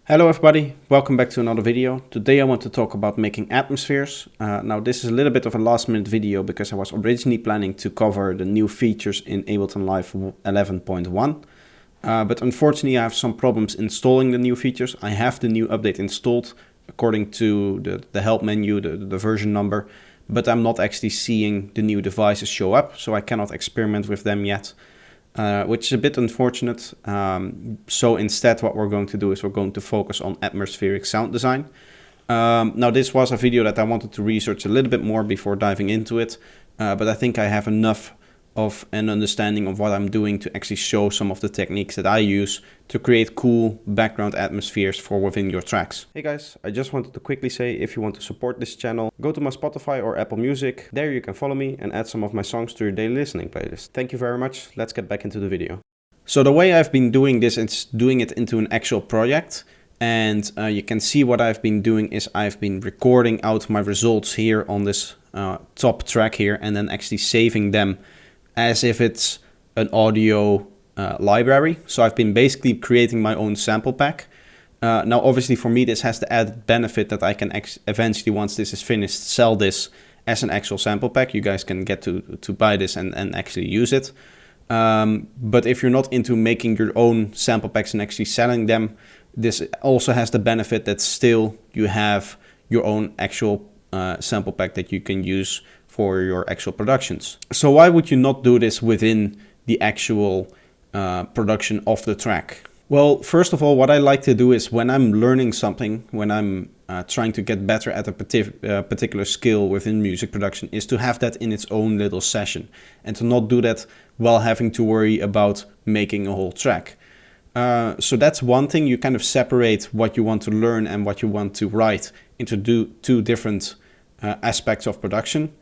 Hello everybody, welcome back to another video. Today I want to talk about making atmospheres. Now this is a little bit of a last minute video because I was originally planning to cover the new features in Ableton Live 11.1. But unfortunately I have some problems installing the new features. I have the new update installed according to the help menu, the version number, but I'm not actually seeing the new devices show up, so I cannot experiment with them yet. Which is a bit unfortunate. So instead what we're going to do is we're going to focus on atmospheric sound design. Now this was a video that I wanted to research a little bit more before diving into it, but I think I have enough of an understanding of what I'm doing to actually show some of the techniques that I use to create cool background atmospheres for within your tracks. Hey guys, I just wanted to quickly say if you want to support this channel, go to my Spotify or Apple Music. There you can follow me and add some of my songs to your daily listening playlist. Thank you very much. Let's get back into the video. So the way I've been doing this is doing it into an actual project. And you can see what I've been doing is I've been recording out my results here on this top track here and then actually saving them as if it's an audio library. So I've been basically creating my own sample pack. Now obviously for me this has the added benefit that I can eventually, once this is finished, sell this as an actual sample pack. You guys can get to buy this and actually use it. But if you're not into making your own sample packs and actually selling them, this also has the benefit that still you have your own actual sample pack that you can use for your actual productions. So why would you not do this within the actual production of the track? Well, first of all, what I like to do is when I'm learning something, when I'm trying to get better at a particular skill within music production, is to have that in its own little session and to not do that while having to worry about making a whole track. So that's one thing. You kind of separate what you want to learn and what you want to write into two different aspects of production.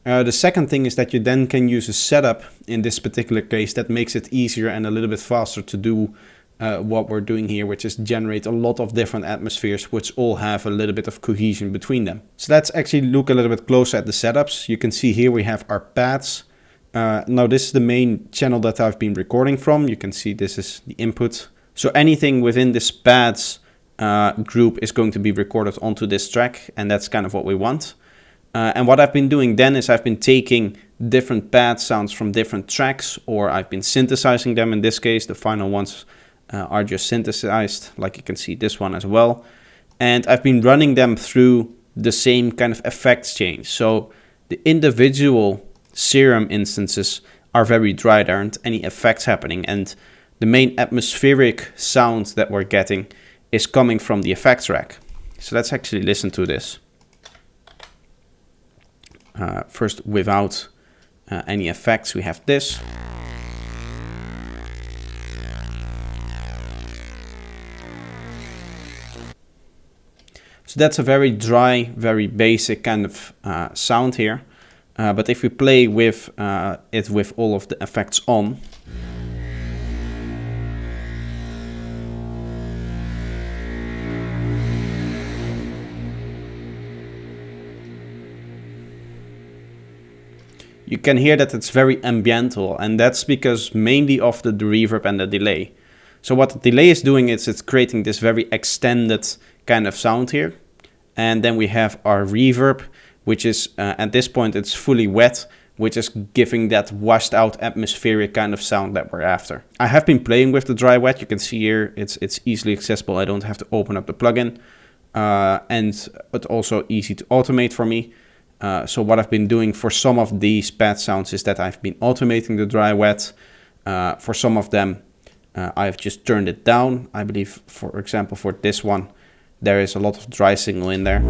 The second thing is that you then can use a setup in this particular case that makes it easier and a little bit faster to do what we're doing here, which is generate a lot of different atmospheres which all have a little bit of cohesion between them. So let's actually look a little bit closer at the setups. You can see here we have our pads. Now this is the main channel that I've been recording from. You can see this is the input. So anything within this pads group is going to be recorded onto this track, and that's kind of what we want. And what I've been doing then is I've been taking different pad sounds from different tracks, or I've been synthesizing them. In this case, the final ones are just synthesized, like you can see this one as well. And I've been running them through the same kind of effects change. So the individual serum instances are very dry, there aren't any effects happening. And the main atmospheric sound that we're getting is coming from the effects rack. So let's actually listen to this. First, without any effects, we have this. So that's a very dry, very basic kind of sound here. But if we play with it with all of the effects on, you can hear that it's very ambiental, and that's because mainly of the reverb and the delay. So what the delay is doing is it's creating this very extended kind of sound here. And then we have our reverb, which is at this point it's fully wet, which is giving that washed out atmospheric kind of sound that we're after. I have been playing with the dry wet. You can see here it's easily accessible. I don't have to open up the plugin, and it's also easy to automate for me. So what I've been doing for some of these pad sounds is that I've been automating the dry wet. For some of them, I've just turned it down. I believe, for example, for this one, there is a lot of dry signal in there.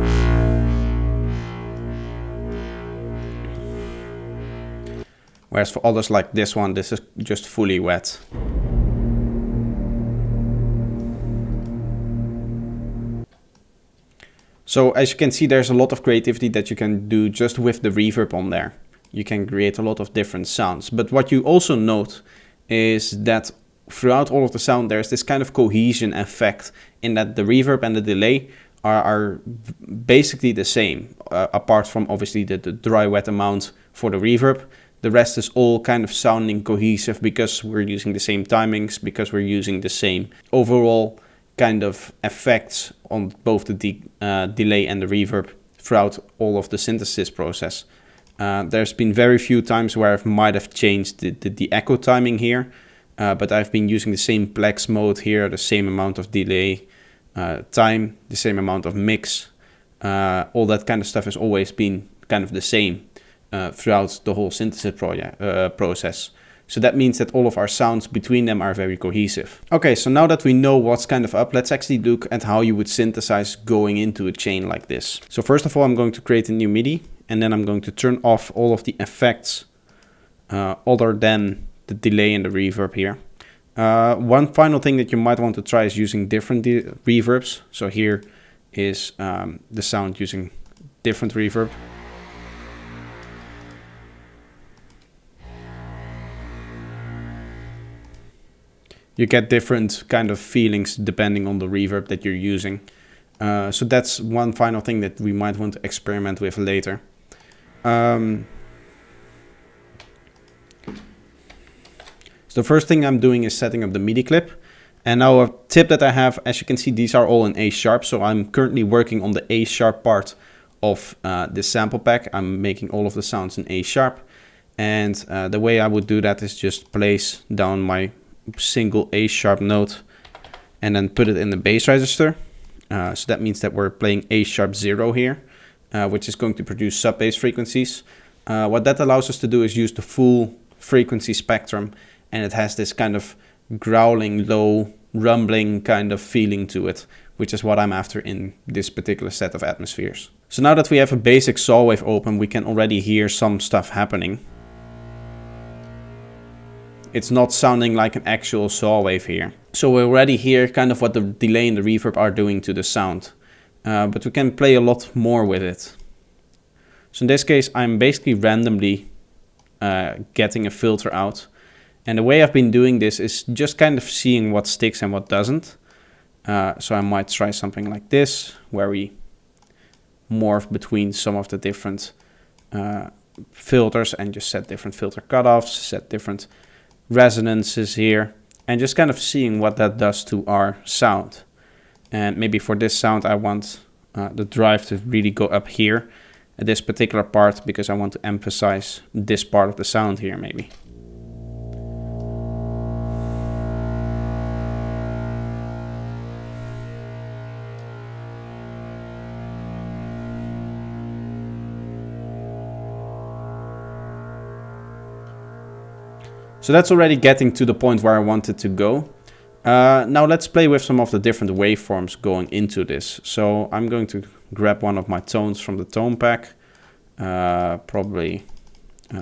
Whereas for others like this one, this is just fully wet. So as you can see, there's a lot of creativity that you can do just with the reverb on there. You can create a lot of different sounds. But what you also note is that throughout all of the sound, there's this kind of cohesion effect in that the reverb and the delay are basically the same, apart from obviously the dry wet amount for the reverb. The rest is all kind of sounding cohesive because we're using the same timings, because we're using the same overall kind of effects on both the delay and the reverb throughout all of the synthesis process. There's been very few times where I might have changed the echo timing here, but I've been using the same plex mode here, the same amount of delay time, the same amount of mix. All that kind of stuff has always been kind of the same throughout the whole synthesis process. So that means that all of our sounds between them are very cohesive. Okay, so now that we know what's kind of up, let's actually look at how you would synthesize going into a chain like this. So first of all, I'm going to create a new MIDI, and then I'm going to turn off all of the effects other than the delay and the reverb here. One final thing that you might want to try is using different reverbs. So here is the sound using different reverb. You get different kind of feelings depending on the reverb that you're using. So that's one final thing that we might want to experiment with later. So the first thing I'm doing is setting up the MIDI clip. And now a tip that I have, as you can see, these are all in A sharp. So I'm currently working on the A sharp part of this sample pack. I'm making all of the sounds in A sharp. And the way I would do that is just place down my single A sharp note and then put it in the bass register. So that means that we're playing A sharp 0 here, which is going to produce sub bass frequencies. What that allows us to do is use the full frequency spectrum, and it has this kind of growling, low, rumbling kind of feeling to it, which is what I'm after in this particular set of atmospheres. So now that we have a basic saw wave open, we can already hear some stuff happening. It's not sounding like an actual saw wave here. So we already hear kind of what the delay and the reverb are doing to the sound. But we can play a lot more with it. So in this case, I'm basically randomly getting a filter out. And the way I've been doing this is just kind of seeing what sticks and what doesn't. So I might try something like this, where we morph between some of the different filters and just set different filter cutoffs, set different resonances here, and just kind of seeing what that does to our sound. And maybe for this sound I want the drive to really go up here at this particular part, because I want to emphasize this part of the sound here maybe. So that's already getting to the point where I wanted to go. Now let's play with some of the different waveforms going into this. So I'm going to grab one of my tones from the tone pack, probably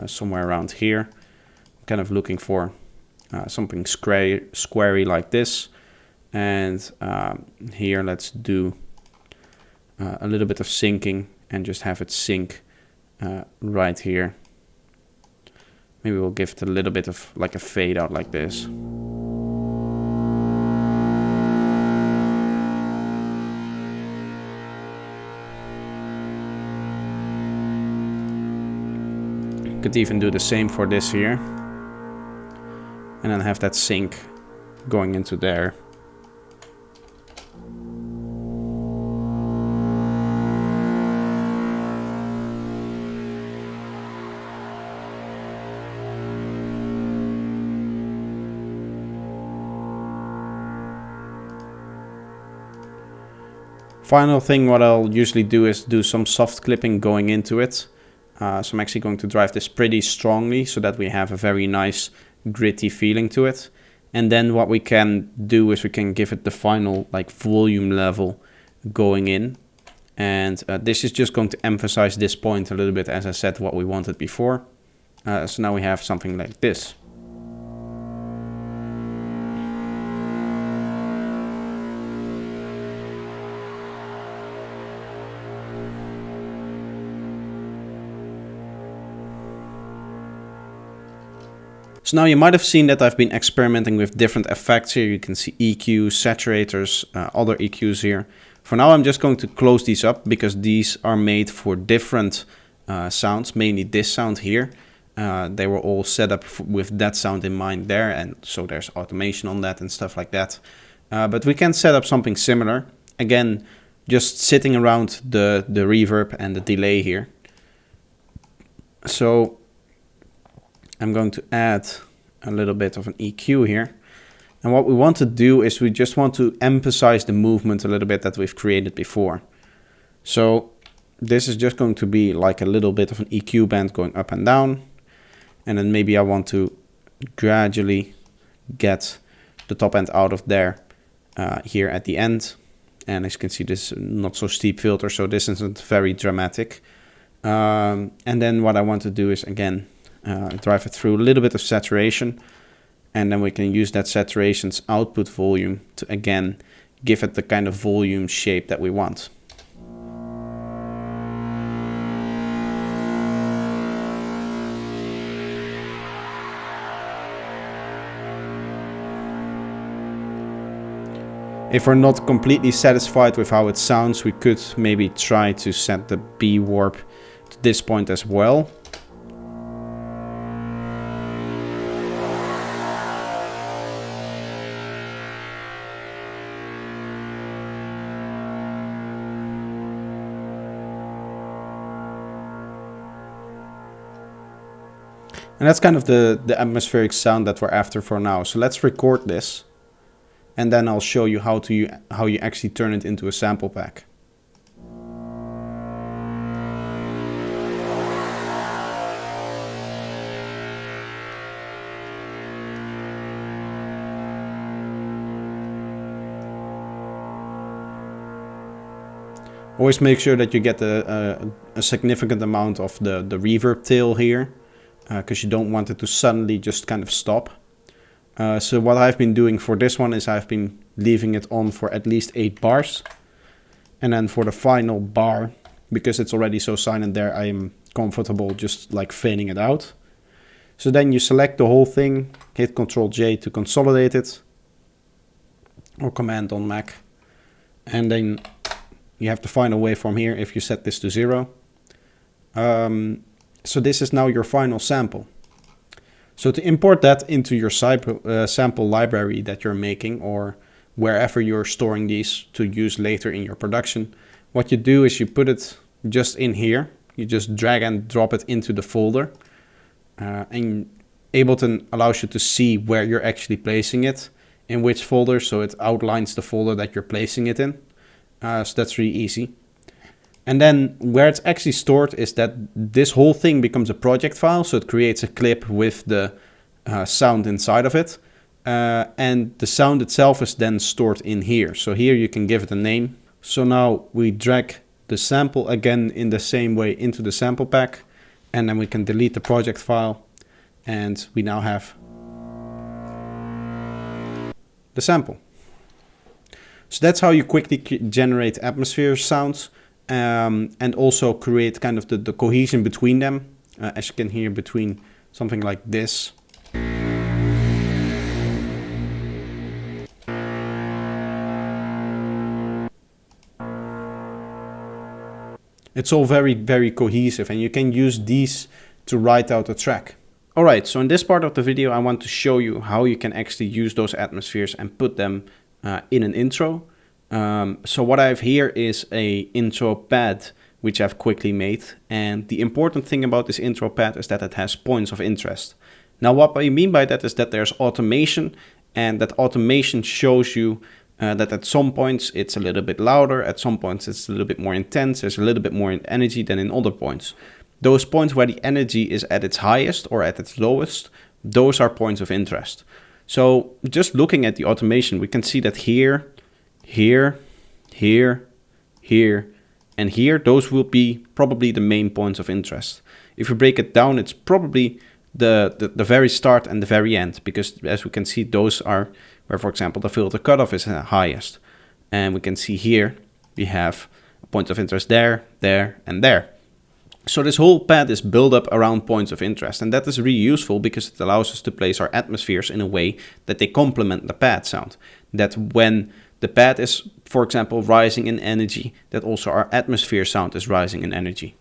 somewhere around here. I'm kind of looking for something squarey like this. And here let's do a little bit of syncing and just have it sync right here. Maybe we'll give it a little bit of like a fade out like this. Could even do the same for this here. And then have that sync going into there. Final thing, what I'll usually do is do some soft clipping going into it. So I'm actually going to drive this pretty strongly so that we have a very nice gritty feeling to it. And then what we can do is we can give it the final like volume level going in. And this is just going to emphasize this point a little bit, as I said, what we wanted before. So now we have something like this. So now you might have seen that I've been experimenting with different effects here. You can see EQ, saturators, other EQs here. For now I'm just going to close these up because these are made for different sounds, mainly this sound here. They were all set up with that sound in mind there, and so there's automation on that and stuff like that. But we can set up something similar. Again, just sitting around the reverb and the delay here. So I'm going to add a little bit of an EQ here. And what we want to do is we just want to emphasize the movement a little bit that we've created before. So this is just going to be like a little bit of an EQ band going up and down. And then maybe I want to gradually get the top end out of there here at the end. And as you can see, this is not so steep filter, so this isn't very dramatic. And then what I want to do is, again, drive it through a little bit of saturation. And then we can use that saturation's output volume to, again, give it the kind of volume shape that we want. If we're not completely satisfied with how it sounds, we could maybe try to set the B warp to this point as well. And that's kind of the atmospheric sound that we're after for now. So let's record this. And then I'll show you how you actually turn it into a sample pack. Always make sure that you get a significant amount of the reverb tail here, because you don't want it to suddenly just kind of stop. So what I've been doing for this one is I've been leaving it on for at least 8 bars. And then for the final bar, because it's already so silent there, I am comfortable just like fading it out. So then you select the whole thing, hit Ctrl J to consolidate it, or Command on Mac. And then you have the final waveform here if you set this to 0. So this is now your final sample. So to import that into your sample library that you're making, or wherever you're storing these to use later in your production, what you do is you put it just in here. You just drag and drop it into the folder. And Ableton allows you to see where you're actually placing it, in which folder, so it outlines the folder that you're placing it in. So that's really easy. And then where it's actually stored is that this whole thing becomes a project file. So it creates a clip with the sound inside of it. And the sound itself is then stored in here. So here you can give it a name. So now we drag the sample again in the same way into the sample pack. And then we can delete the project file. And we now have the sample. So that's how you quickly generate atmosphere sounds. And also create kind of the cohesion between them, as you can hear between something like this. It's all very, very cohesive, and you can use these to write out a track. Alright, so in this part of the video I want to show you how you can actually use those atmospheres and put them in an intro. So what I have here is a intro pad which I've quickly made, and the important thing about this intro pad is that it has points of interest. Now what I mean by that is that there's automation, and that automation shows you that at some points it's a little bit louder, at some points it's a little bit more intense, there's a little bit more energy than in other points. Those points where the energy is at its highest or at its lowest, those are points of interest. So just looking at the automation, we can see that here, here, here, here, and here, those will be probably the main points of interest. If you break it down, it's probably the very start and the very end, because as we can see, those are where, for example, the filter cutoff is highest. And we can see here, we have a point of interest there, there, and there. So this whole pad is built up around points of interest, and that is really useful because it allows us to place our atmospheres in a way that they complement the pad sound. That when the pad is, for example, rising in energy, that also our atmosphere sound is rising in energy.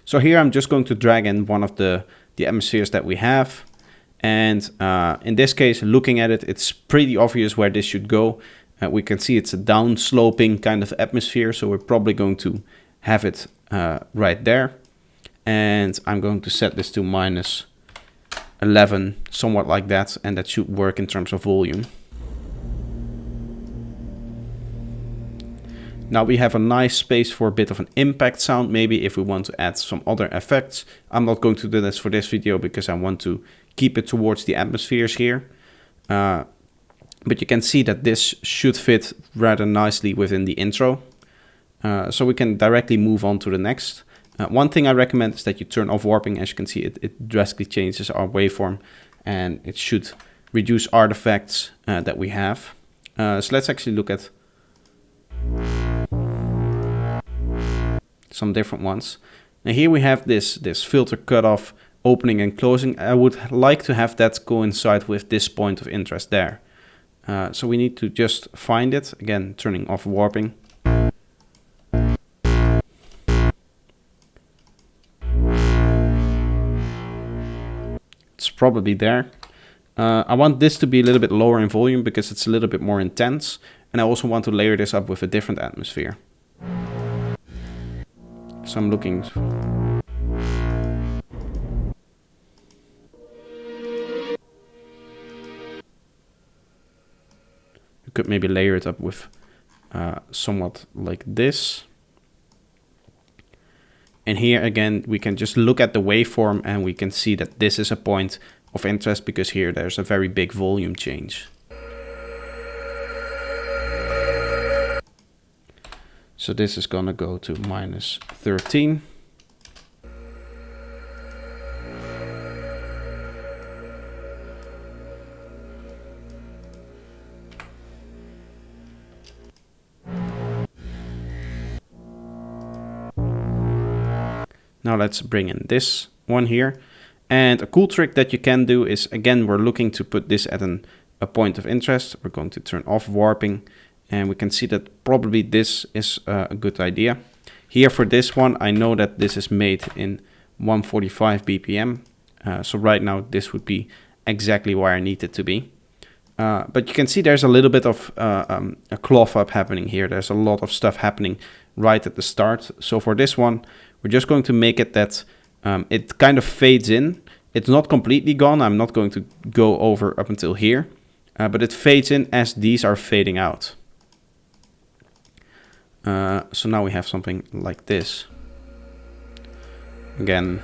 So here I'm just going to drag in one of the atmospheres that we have. And in this case, looking at it, it's pretty obvious where this should go. We can see it's a down sloping kind of atmosphere, so we're probably going to have it right there. And I'm going to set this to minus 11, somewhat like that, and that should work in terms of volume. Now we have a nice space for a bit of an impact sound, maybe if we want to add some other effects. I'm not going to do this for this video because I want to keep it towards the atmospheres here. But you can see that this should fit rather nicely within the intro. So we can directly move on to the next. One thing I recommend is that you turn off warping. As you can see, it drastically changes our waveform, and it should reduce artifacts that we have. So let's actually look at some different ones. Now here we have this filter cutoff opening and closing. I would like to have that coincide with this point of interest there. So we need to just find it, again turning off warping. It's probably there. I want this to be a little bit lower in volume because it's a little bit more intense, and I also want to layer this up with a different atmosphere. So I'm looking. You could maybe layer it up with somewhat like this. And here again, we can just look at the waveform and we can see that this is a point of interest because here there's a very big volume change. So this is gonna go to minus 13. Now let's bring in this one here. And a cool trick that you can do is, again, we're looking to put this at a point of interest. We're going to turn off warping, and we can see that probably this is a good idea. Here for this one, I know that this is made in 145 BPM. So right now this would be exactly where I need it to be. But you can see there's a little bit of a cloth up happening here. There's a lot of stuff happening right at the start. So for this one, we're just going to make it that it kind of fades in. It's not completely gone. I'm not going to go over up until here, but it fades in as these are fading out. So now we have something like this. Again.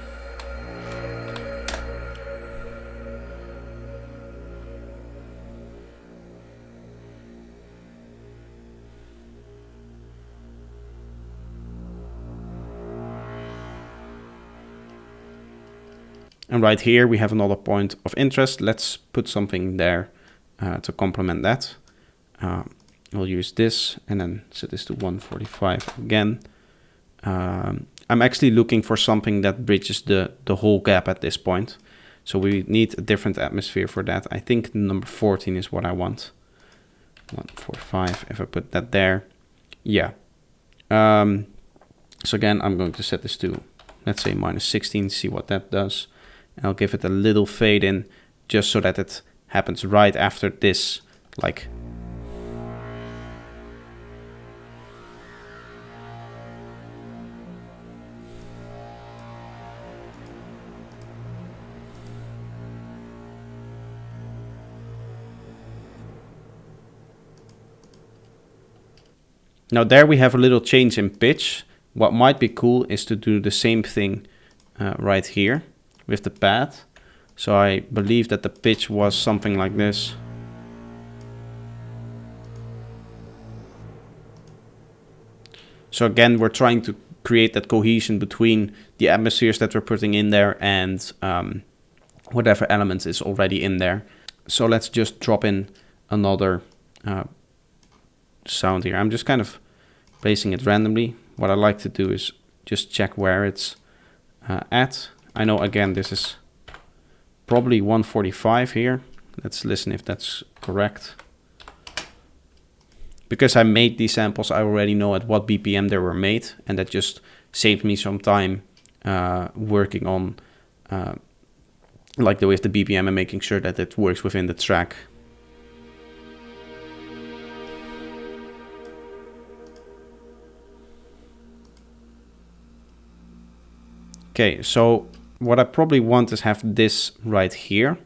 And right here we have another point of interest. Let's put something there to complement that. We'll use this and then set this to 145 again. I'm actually looking for something that bridges the whole gap at this point. So we need a different atmosphere for that. I think number 14 is what I want. 145, if I put that there. Yeah. So again, I'm going to set this to, let's say, minus 16, see what that does. And I'll give it a little fade in just so that it happens right after this, like. Now there we have a little change in pitch. What might be cool is to do the same thing right here with the pad. So I believe that the pitch was something like this. So again, we're trying to create that cohesion between the atmospheres that we're putting in there and whatever elements is already in there. So let's just drop in another sound here. I'm just kind of placing it randomly. What I like to do is just check where it's at. I know, again, this is probably 145 here. Let's listen if that's correct. Because I made these samples, I already know at what BPM they were made, and that just saved me some time working on like with the BPM and making sure that it works within the track. Okay, so what I probably want is have this right here,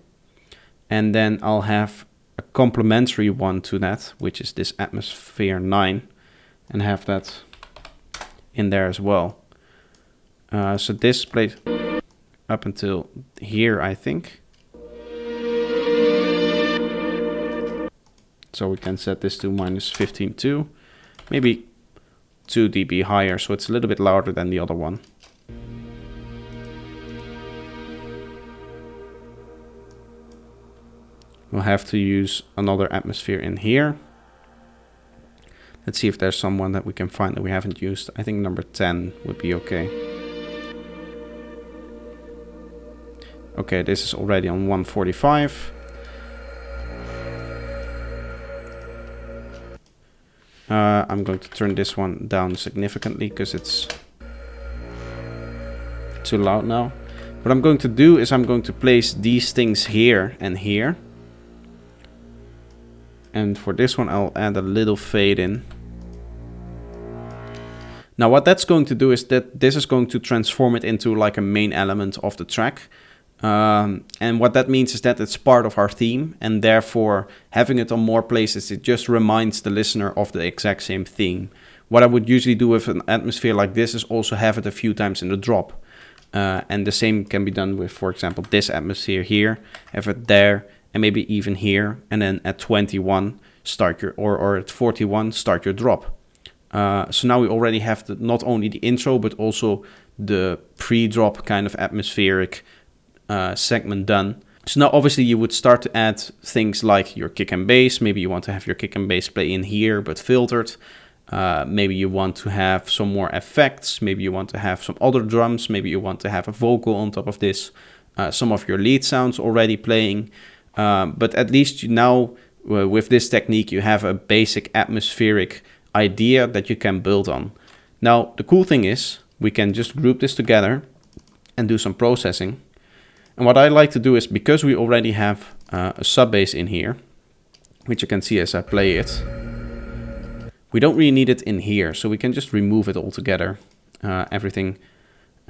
and then I'll have a complementary one to that, which is this atmosphere 9, and have that in there as well. So this plays up until here, I think. So we can set this to minus 15.2, maybe 2 dB higher, so it's a little bit louder than the other one. We'll have to use another atmosphere in here. Let's see if there's someone that we can find that we haven't used. I think number 10 would be okay. Okay, this is already on 145. I'm going to turn this one down significantly because it's too loud now. What I'm going to do is I'm going to place these things here and here. And for this one, I'll add a little fade in. Now what that's going to do is that this is going to transform it into like a main element of the track. And what that means is that it's part of our theme, and therefore having it on more places, it just reminds the listener of the exact same theme. What I would usually do with an atmosphere like this is also have it a few times in the drop. And the same can be done with, for example, this atmosphere here, have it there, and maybe even here, and then at 21 start your, or at 41 start your drop. So now we already have not only the intro, but also the pre-drop kind of atmospheric segment done. So now obviously you would start to add things like your kick and bass. Maybe you want to have your kick and bass play in here, but filtered. Maybe you want to have some more effects. Maybe you want to have some other drums. Maybe you want to have a vocal on top of this. Some of your lead sounds already playing. But at least now with this technique, you have a basic atmospheric idea that you can build on. Now, the cool thing is we can just group this together and do some processing. And what I like to do is, because we already have a sub bass in here, which you can see as I play it, we don't really need it in here. So we can just remove it altogether. Everything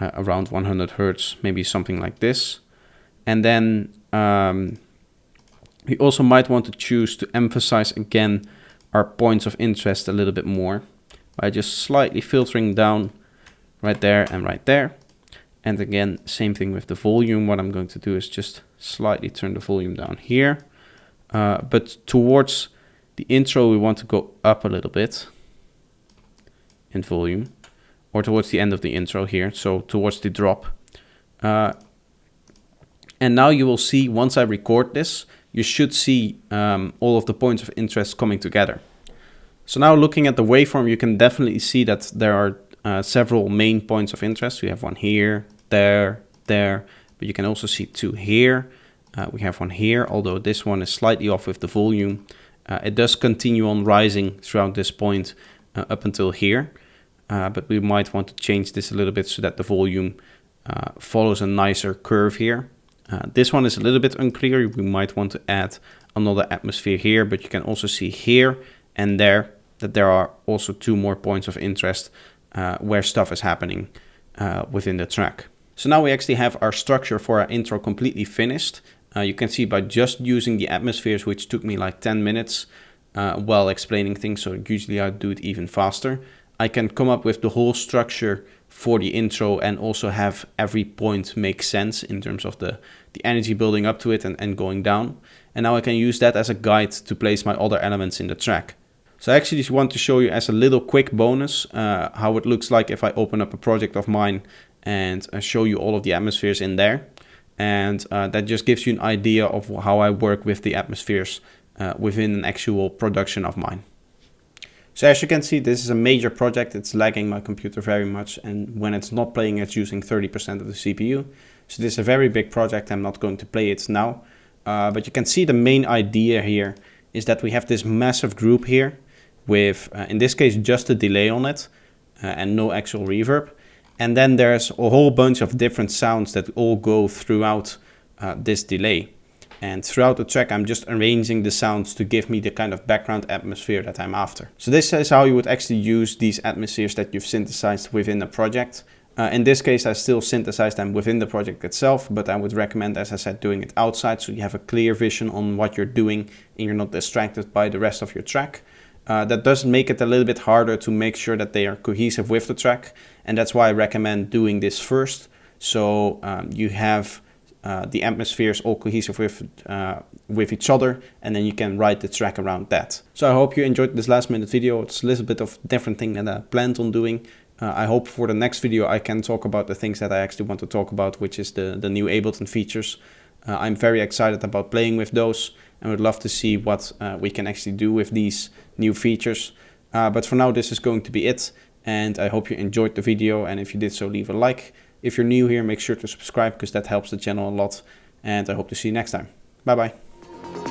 around 100 Hertz, maybe something like this. And then we also might want to choose to emphasize again our points of interest a little bit more by just slightly filtering down right there and right there. And again, same thing with the volume. What I'm going to do is just slightly turn the volume down here. But towards the intro, we want to go up a little bit in volume, or towards the end of the intro here, so towards the drop. And now you will see, once I record this, you should see all of the points of interest coming together. So now looking at the waveform, you can definitely see that there are several main points of interest. We have one here, there, but you can also see two here. We have one here, although this one is slightly off with the volume. It does continue on rising throughout this point up until here, but we might want to change this a little bit so that the volume follows a nicer curve here. This one is a little bit unclear. We might want to add another atmosphere here, but you can also see here and there that there are also two more points of interest where stuff is happening within the track. So now we actually have our structure for our intro completely finished. You can see by just using the atmospheres, which took me like 10 minutes while explaining things, so usually I do it even faster, I can come up with the whole structure for the intro and also have every point make sense in terms of the energy building up to it and going down. And now I can use that as a guide to place my other elements in the track. So I actually just want to show you as a little quick bonus how it looks like if I open up a project of mine and show you all of the atmospheres in there. And that just gives you an idea of how I work with the atmospheres within an actual production of mine. So as you can see, this is a major project. It's lagging my computer very much, and when it's not playing, it's using 30% of the CPU. So this is a very big project. I'm not going to play it now, but you can see the main idea here is that we have this massive group here with, in this case, just a delay on it and no actual reverb. And then there's a whole bunch of different sounds that all go throughout this delay. And throughout the track, I'm just arranging the sounds to give me the kind of background atmosphere that I'm after. So this is how you would actually use these atmospheres that you've synthesized within a project. In this case, I still synthesize them within the project itself, but I would recommend, as I said, doing it outside so you have a clear vision on what you're doing and you're not distracted by the rest of your track. That does make it a little bit harder to make sure that they are cohesive with the track, and that's why I recommend doing this first. So you have the atmospheres all cohesive with each other, and then you can write the track around that. So I hope you enjoyed this last minute video. It's a little bit of different thing that I planned on doing. I hope for the next video I can talk about the things that I actually want to talk about, which is the new Ableton features. I'm very excited about playing with those and would love to see what we can actually do with these new features. But for now, this is going to be it, and I hope you enjoyed the video, and if you did so, leave a like. If you're new here, make sure to subscribe because that helps the channel a lot, and I hope to see you next time. Bye bye.